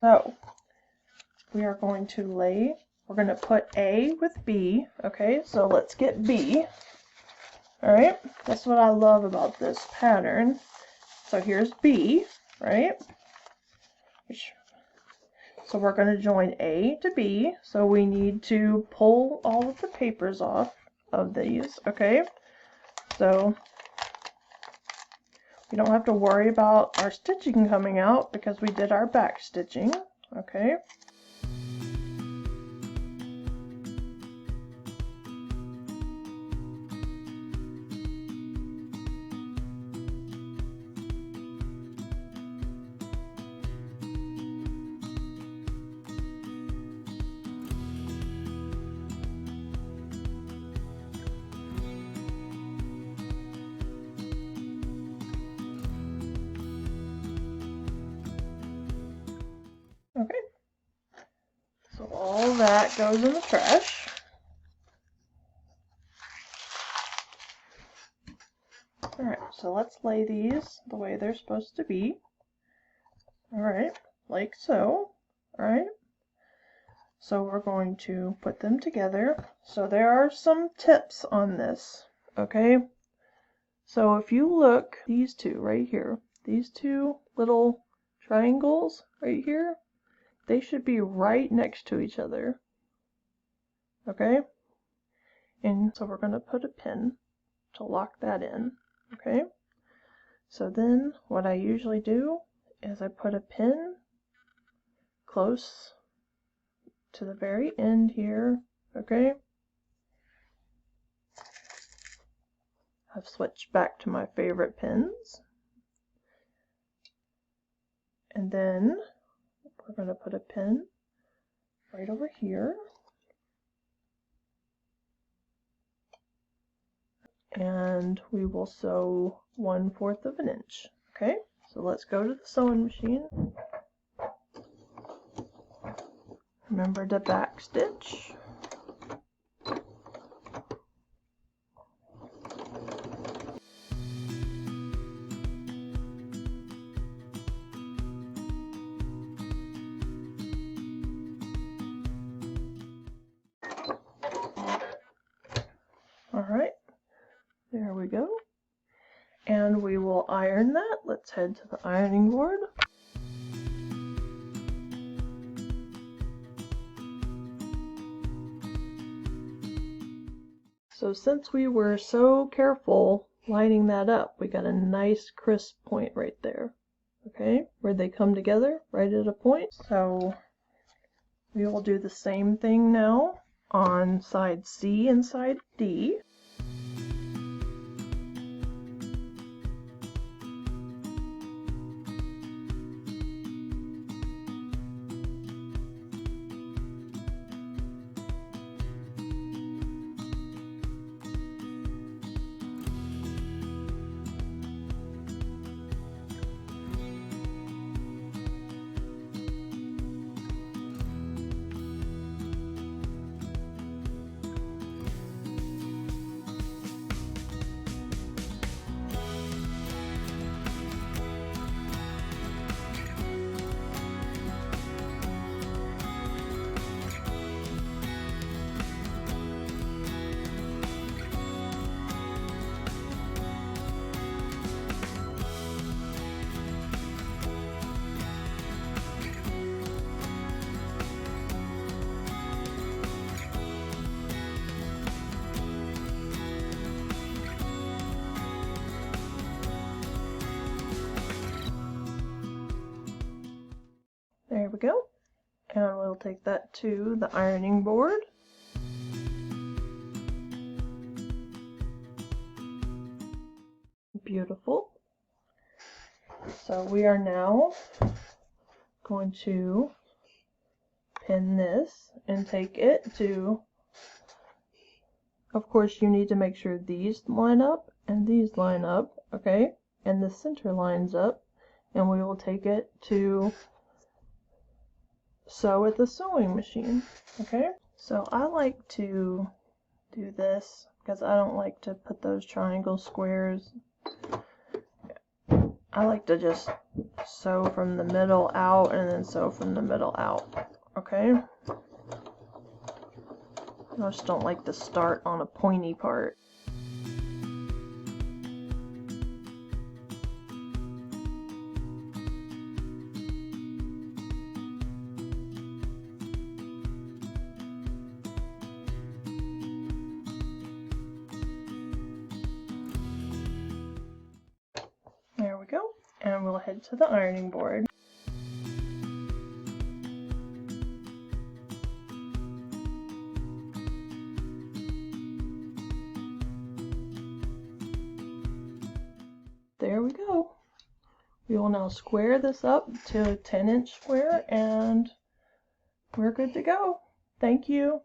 So we are going to we're going to put A with B. Okay, so let's get B. Alright, that's what I love about this pattern. So here's B, right? So we're going to join A to B. So we need to pull all of the papers off of these, okay? So we don't have to worry about our stitching coming out because we did our back stitching, okay? Okay, so all that goes in the trash. Alright, so let's lay these the way they're supposed to be. Alright, like so. Alright, so we're going to put them together. So there are some tips on this, okay? So if you look, these two right here, these two little triangles right here, they should be right next to each other, okay? And so we're going to put a pin to lock that in, okay? So then what I usually do is I put a pin close to the very end here, okay? I've switched back to my favorite pins. And then we're going to put a pin right over here. And we will sew 1/4 of an inch. Okay, so let's go to the sewing machine. Remember to back stitch. Alright, there we go. And we will iron that. Let's head to the ironing board. So since we were so careful lining that up, we got a nice crisp point right there. Okay, where they come together, right at a point. So we will do the same thing now on side C and side D. There we go. And we'll take that to the ironing board. Beautiful. So we are now going to pin this and take it to, of course you need to make sure these line up and these line up, okay? And the center lines up, and we will take it to sew at the sewing machine, okay? So I like to do this because I don't like to put those triangle squares I like to just sew from the middle out and then sew from the middle out, okay? I just don't like to start on a pointy part. There we go, and we'll head to the ironing board. There we go. We will now square this up to a 10-inch square and we're good to go. Thank you.